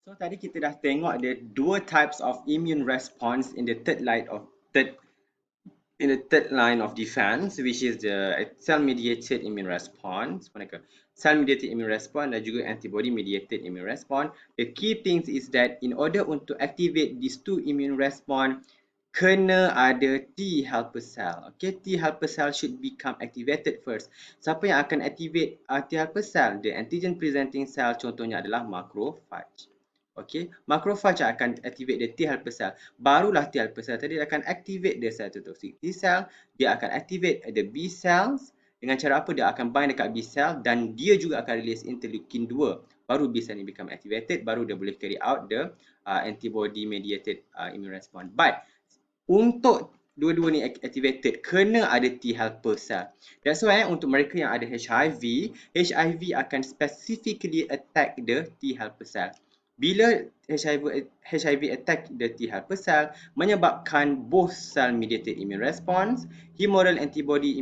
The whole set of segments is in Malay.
So tadi kita dah tengok ada dua types of immune response in the third line of defense, which is the cell-mediated immune response, cell-mediated immune response dan juga antibody-mediated immune response. The key things is that in order untuk activate these two immune response, kena ada T helper cell. Okay, T helper cell should become activated first. Siapa yang akan activate T helper cell? The antigen presenting cell, contohnya adalah macrophage. Okay, macrophage akan activate the T helper cell. Barulah T helper cell tadi akan activate the cytotoxic T cell. Dia akan activate the B cells. Dengan cara apa? Dia akan bind dekat B cell dan dia juga akan release interleukin 2. Baru B cell ni become activated. Baru dia boleh carry out the antibody mediated immune response. But untuk dua-dua ni activated, kena ada T helper cell. That's why untuk mereka yang ada HIV, HIV akan specifically attack the T helper cell. Bila HIV attack the T helper cell, menyebabkan both cell mediated immune response, humoral antibody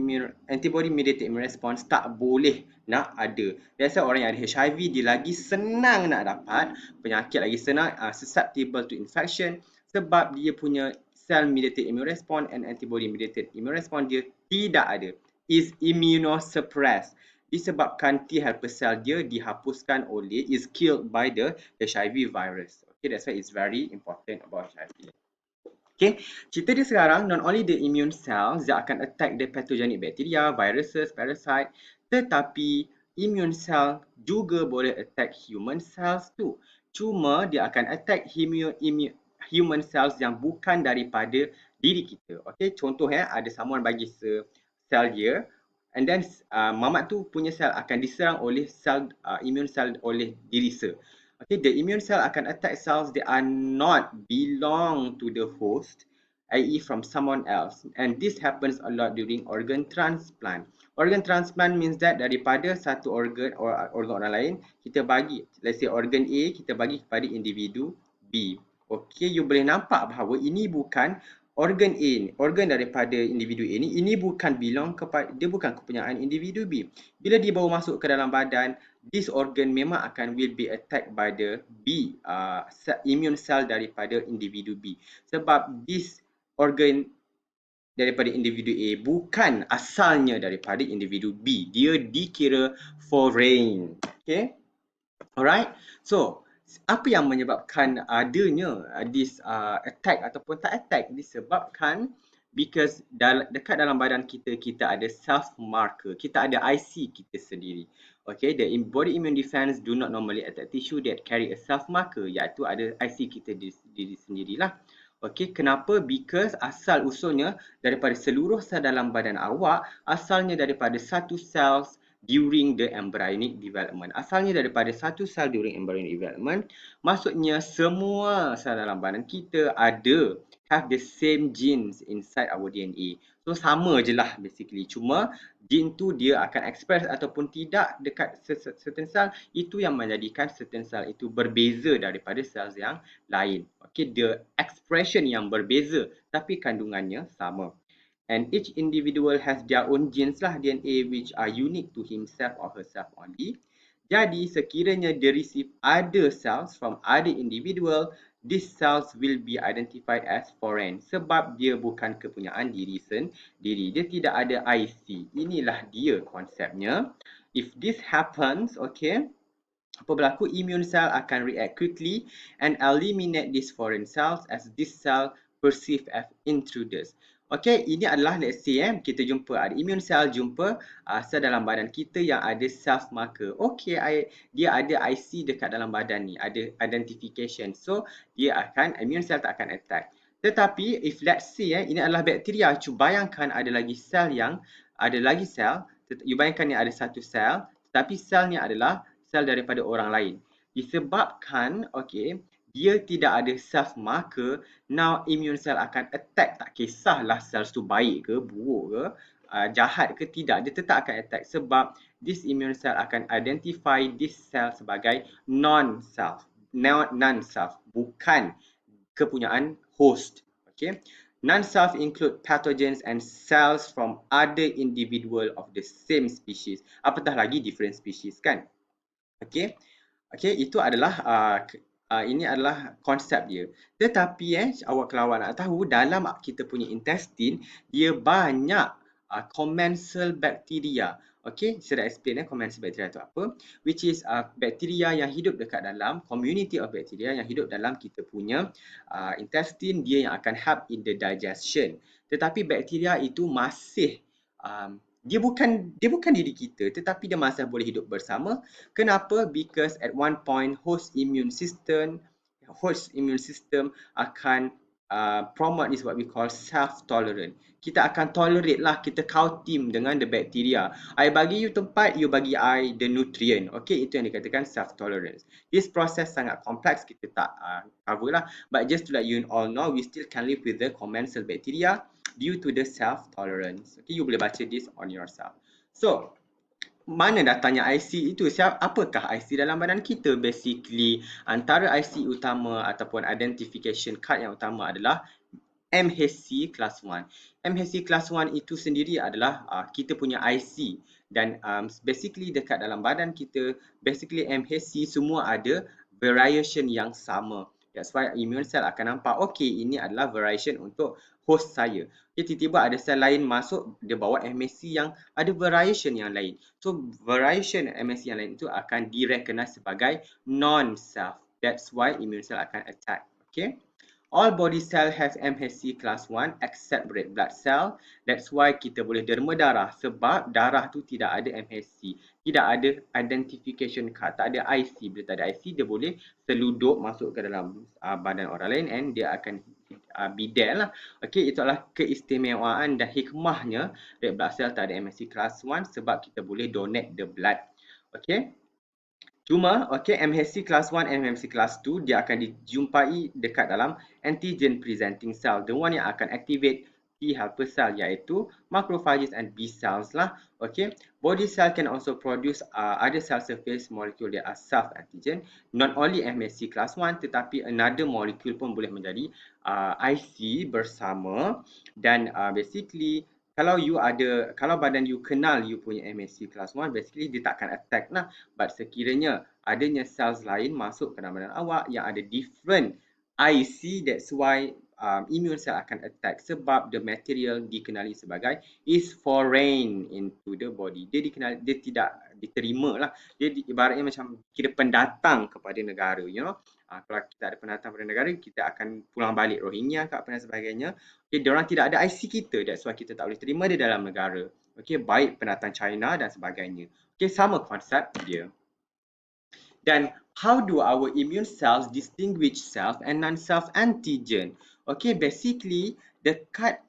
mediated immune response tak boleh nak ada. Biasa orang yang ada HIV dia lagi senang nak dapat penyakit, lagi senang susceptible to infection sebab dia punya cell mediated immune response and antibody mediated immune response dia tidak ada, is immunosuppressed. Disebabkan T helper cell dia dihapuskan oleh, is killed by the HIV virus. Okay, that's why it's very important about HIV. Okay, cerita dia sekarang, not only the immune cells that akan attack the pathogenic bacteria, viruses, parasite, tetapi immune cell juga boleh attack human cells tu. Cuma dia akan attack human cells yang bukan daripada diri kita. Okay, contoh ada someone bagi sel dia, and then mamat tu punya sel akan diserang oleh immune cell oleh diri se. Okay, the immune cell akan attack cells that are not belong to the host, i.e. from someone else. And this happens a lot during organ transplant. Organ transplant means that daripada satu organ organ orang lain, kita bagi, let's say organ A, kita bagi kepada individu B. Okay, you boleh nampak bahawa ini bukan organ A ni, organ daripada individu A ni, ini bukan dia bukan kepunyaan individu B. Bila dibawa masuk ke dalam badan, this organ memang will be attacked by the B, immune cell daripada individu B. Sebab this organ daripada individu A bukan asalnya daripada individu B. Dia dikira foreign. Okay? Alright? So, apa yang menyebabkan adanya this attack ataupun tak attack? Disebabkan because dekat dalam badan kita, kita ada self marker. Kita ada IC kita sendiri. Okay, the body immune defense do not normally attack tissue that carry a self marker, iaitu ada IC kita diri sendirilah. Okay, kenapa? Because asal usulnya daripada seluruh sel dalam badan awak, asalnya daripada satu cells during the embryonic development. Asalnya daripada satu sel during embryonic development, maksudnya semua sel dalam badan kita have the same genes inside our DNA. So sama je lah basically. Cuma gene tu dia akan express ataupun tidak dekat certain cell, itu yang menjadikan certain cell itu berbeza daripada sel yang lain. Okay, the expression yang berbeza tapi kandungannya sama. And each individual has their own genes lah, DNA, which are unique to himself or herself only. Jadi sekiranya they receive other cells from other individual, these cells will be identified as foreign sebab dia bukan kepunyaan diri sendiri. Dia tidak ada IC. Inilah dia konsepnya. If this happens, okay, apa berlaku? Immune cell akan react quickly and eliminate these foreign cells as this cell perceived as intruders. Okay, ini adalah let's say kita jumpa ada immune cell jumpa sel dalam badan kita yang ada self marker. Okay, dia ada IC dekat dalam badan ni, ada identification. So, immune cell tak akan attack. Tetapi if let's say ini adalah bakteria, cuba bayangkan ada lagi sel, you bayangkan ni ada satu sel, tetapi selnya adalah sel daripada orang lain. Disebabkan okay, dia tidak ada self marker, now immune cell akan attack. Tak kisahlah sel tu baik ke, buruk ke, jahat ke, tidak, dia tetap akan attack sebab this immune cell akan identify this cell sebagai non-self, bukan kepunyaan host. Okay, non-self include pathogens and cells from other individual of the same species. Apatah lagi different species kan. Okay, itu adalah Ini adalah konsep dia. Tetapi kalau awak nak tahu, dalam kita punya intestine, dia banyak commensal bacteria. Okay, saya dah explain commensal bacteria itu apa. Which is bacteria yang hidup dekat dalam, community of bacteria yang hidup dalam kita punya intestine, dia yang akan help in the digestion. Tetapi bakteria itu masih dia bukan diri kita, tetapi dia masih boleh hidup bersama. Kenapa? Because at one point host immune system akan promote is what we call self-tolerant. Kita akan tolerate lah, kita team dengan the bacteria. I bagi you tempat, you bagi I the nutrient. Okay, itu yang dikatakan self-tolerance. This process sangat kompleks, kita tak cover lah. But just to let you all know, we still can live with the commensal bacteria due to the self-tolerance. Okay, you boleh baca this on yourself. So, mana datangnya IC itu? Apakah IC dalam badan kita? Basically, antara IC utama ataupun identification card yang utama adalah MHC Class 1. MHC Class 1 itu sendiri adalah kita punya IC. Dan basically dekat dalam badan kita, basically MHC semua ada variation yang sama. That's why immune cell akan nampak, okay, ini adalah variation untuk host saya. Okay, tiba-tiba ada sel lain masuk, dia bawa MHC yang ada variation yang lain. So, variation MHC yang lain itu akan direcognize sebagai non-self. That's why immune cell akan attack. Okay. All body cell has MHC class 1 except red blood cell. That's why kita boleh derma darah sebab darah tu tidak ada MHC. Tidak ada identification card, tak ada IC. Bila tak ada IC, dia boleh seludup masuk ke dalam badan orang lain and dia akan be there lah. Okay, itu adalah keistimewaan dan hikmahnya red blood cell tak ada MHC class 1 sebab kita boleh donate the blood. Okay. Cuma, okay, MHC class 1 and MHC class 2 dia akan dijumpai dekat dalam antigen presenting cell. The one yang akan activate T helper cell iaitu macrophages and B cells lah. Okay, body cell can also produce other cell surface molecule that are self antigen. Not only MHC class 1 tetapi another molecule pun boleh menjadi IC bersama dan basically kalau badan you kenal you punya MHC class 1, basically dia takkan attack lah. But sekiranya adanya cells lain masuk ke dalam badan awak yang ada different IC, that's why immune cell akan attack sebab the material dikenali sebagai is foreign into the body. Dia tidak diterima lah. Dia ibaratnya macam kira pendatang kepada negara, you know. Kalau kita ada pendatang pada negara, kita akan pulang balik Rohingya ke apa dan sebagainya. Okay, diorang tidak ada IC kita, that's why kita tak boleh terima dia dalam negara. Okay, baik pendatang China dan sebagainya. Okay, sama konsep dia. Dan how do our immune cells distinguish self and non-self antigen? Okay, basically dekat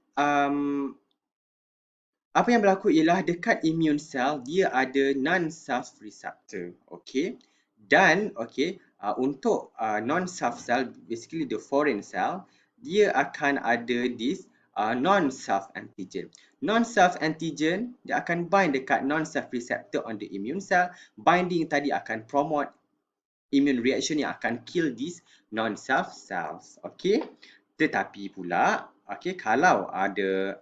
apa yang berlaku ialah dekat immune cell dia ada non-self receptor. Okay, dan okay, untuk non-self cell, basically the foreign cell, dia akan ada this non-self antigen. Non-self antigen dia akan bind dekat non-self receptor on the immune cell. Binding tadi akan promote immune reaction yang akan kill these non-self cells. Okay, tetapi pula okay, kalau ada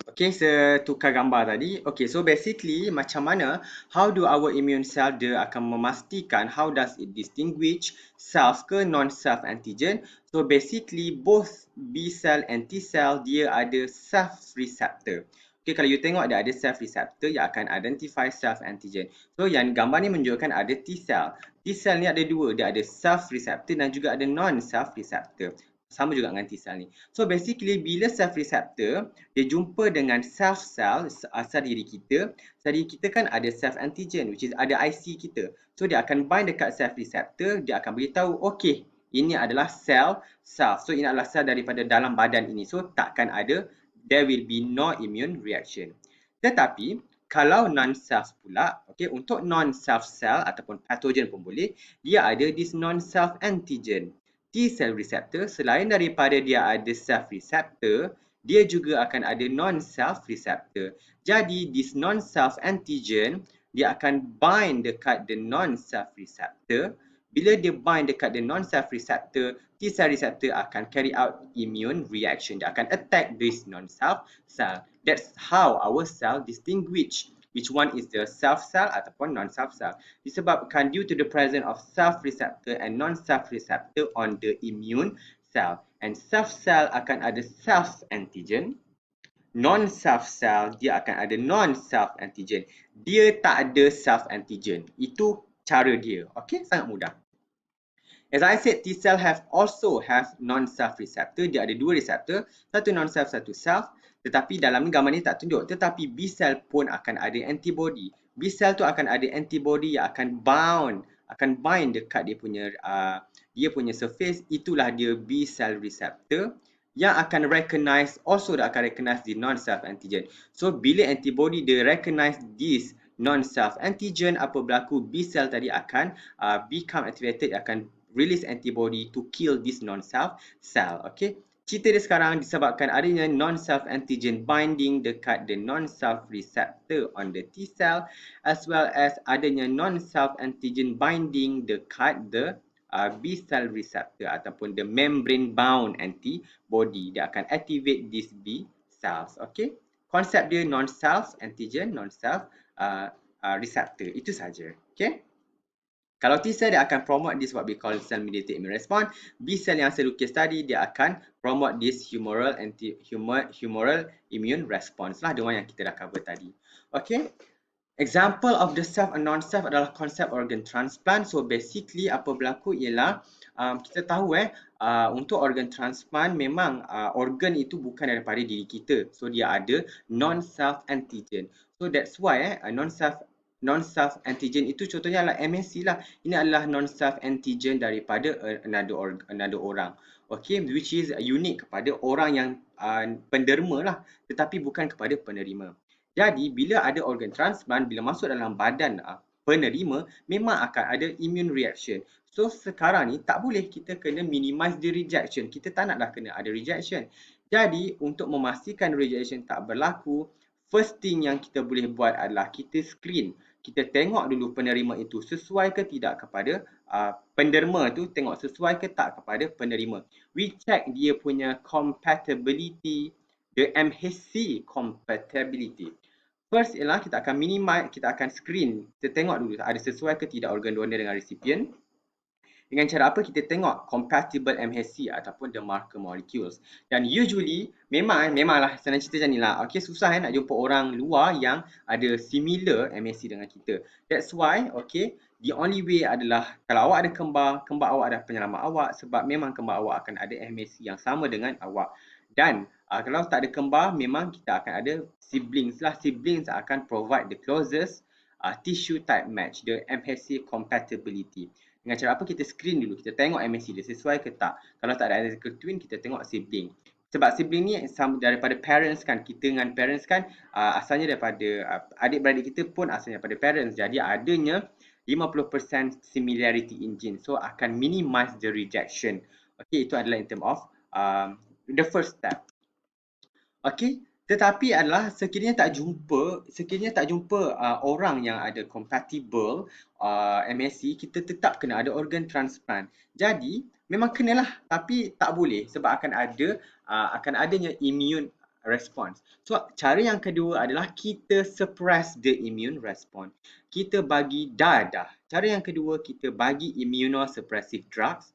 okay, saya tukar gambar tadi. Okay, so basically macam mana, how do our immune cell dia akan memastikan, how does it distinguish self ke non-self antigen? So basically both B cell and T cell dia ada self receptor. Okay, kalau you tengok dia ada self receptor yang akan identify self antigen. So yang gambar ni menunjukkan ada T cell. T cell ni ada dua, dia ada self receptor dan juga ada non-self receptor. Sama juga dengan T cell ni. So basically bila self receptor dia jumpa dengan self cell asal diri kita kan ada self antigen which is ada IC kita. So dia akan bind dekat self receptor, dia akan beritahu okay, ini adalah sel self. So ini adalah sel daripada dalam badan ini. So takkan ada, there will be no immune reaction. Tetapi kalau non-self pula, okay, untuk non-self cell ataupun pathogen pun boleh, dia ada this non-self antigen. T cell receptor, selain daripada dia ada self receptor, dia juga akan ada non-self receptor. Jadi, this non-self antigen, dia akan bind dekat the non-self receptor. Bila dia bind dekat the non-self receptor, T cell receptor akan carry out immune reaction. Dia akan attack this non-self cell. That's how our cell distinguish which one is the self cell ataupun non-self cell. Disebabkan due to the presence of self receptor and non-self receptor on the immune cell. And self cell akan ada self antigen, non-self cell dia akan ada non-self antigen. Dia tak ada self antigen. Itu cara dia. Okey, sangat mudah. As I said, T cell also have non-self receptor. Dia ada dua receptor, satu non-self, satu self. Tetapi dalam ni gambar ni tak tunjuk. Tetapi B cell pun akan ada antibody. B cell tu akan ada antibody yang akan bind dekat dia punya surface. Itulah dia B cell receptor yang akan recognize, dia akan recognize the non-self antigen. So bila antibody dia recognize this non-self antigen, apa berlaku, B cell tadi akan become activated, akan release antibody to kill this non-self cell. Okay, cerita dia sekarang disebabkan adanya non-self antigen binding dekat the non-self receptor on the T cell, as well as adanya non-self antigen binding dekat the B cell receptor ataupun the membrane bound antibody. Dia akan activate this B cells. Okay, konsep dia non-self antigen, non-self receptor. Itu saja. Okay. Kalau T cell dia akan promote this what we call cell mediated immune response. B cell yang saya lukis tadi dia akan promote this humoral immune response lah, the one yang kita dah cover tadi. Okay. Example of the self and non-self adalah konsep organ transplant. So basically apa berlaku ialah kita tahu untuk organ transplant memang organ itu bukan daripada diri kita. So dia ada non-self antigen. So that's why non-self antigen itu contohnya adalah MHC lah. Ini adalah non-self antigen daripada another orang. Okay, which is unique kepada orang yang penderma lah, tetapi bukan kepada penerima. Jadi bila ada organ transplant, bila masuk dalam badan penerima, memang akan ada immune reaction. So sekarang ni tak boleh, kita kena minimize the rejection. Kita tak naklah kena ada rejection. Jadi untuk memastikan rejection tak berlaku, first thing yang kita boleh buat adalah kita screen. Kita tengok dulu penerima itu sesuai ke tidak kepada penderma tu, tengok sesuai ke tak kepada penerima. We check dia punya compatibility, the MHC compatibility. First ialah kita akan minimize, kita akan screen. Kita tengok dulu ada sesuai ke tidak organ donor dengan recipient. Dengan cara apa? Kita tengok compatible MHC ataupun the marker molecules. Dan usually memanglah senang cerita macam inilah. Okey, susah nak jumpa orang luar yang ada similar MHC dengan kita. That's why the only way adalah kalau awak ada kembar awak ada penyelamat awak, sebab memang kembar awak akan ada MHC yang sama dengan awak. Dan kalau tak ada kembar, memang kita akan ada siblings lah. Siblings akan provide the closest tissue type match, the MHC compatibility. Dengan cara apa? Kita screen dulu, kita tengok MHC dia sesuai ke tak. Kalau tak ada identical twin, kita tengok sibling. Sebab sibling ni daripada parents kan, kita dengan parents kan asalnya daripada adik-beradik kita pun asalnya daripada parents. Jadi adanya 50% similarity in gene. So akan minimize the rejection. Okay, itu adalah in term of the first step. Okay, tetapi adalah sekiranya tak jumpa orang yang ada compatible MHC, kita tetap kena ada organ transplant. Jadi memang kenalah, tapi tak boleh sebab akan adanya immune response. So cara yang kedua adalah kita suppress the immune response. Kita bagi dadah. Cara yang kedua, kita bagi immunosuppressive drugs.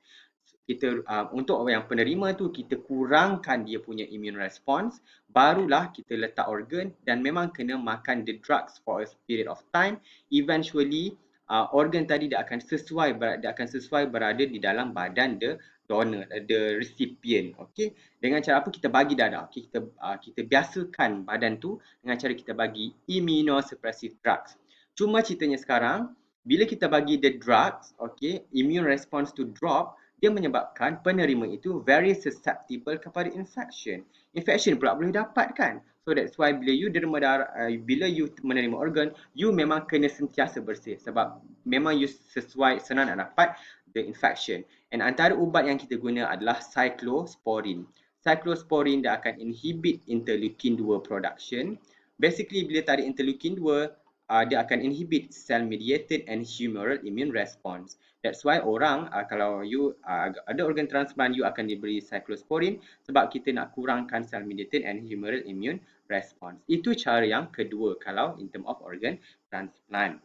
Kita untuk yang penerima tu kita kurangkan dia punya immune response, barulah kita letak organ, dan memang kena makan the drugs for a period of time. Eventually organ tadi dia akan sesuai berada di dalam badan the donor, the recipient. Okay, dengan cara apa? Kita bagi dadah. Okay, kita biasakan badan tu dengan cara kita bagi immunosuppressive drugs. Cuma ceritanya sekarang bila kita bagi the drugs, okay, immune response to drop, dia menyebabkan penerima itu very susceptible kepada infection. Infection pula boleh dapat kan. So that's why bila you menerima organ, you memang kena sentiasa bersih sebab memang you senang nak dapat the infection. And antara ubat yang kita guna adalah cyclosporine. Cyclosporine dia akan inhibit interleukin 2 production. Basically bila tak ada interleukin 2, dia akan inhibit cell mediated and humoral immune response. That's why orang kalau you ada organ transplant, you akan diberi cyclosporine sebab kita nak kurangkan cell mediated and humoral immune response. Itu cara yang kedua kalau in term of organ transplant.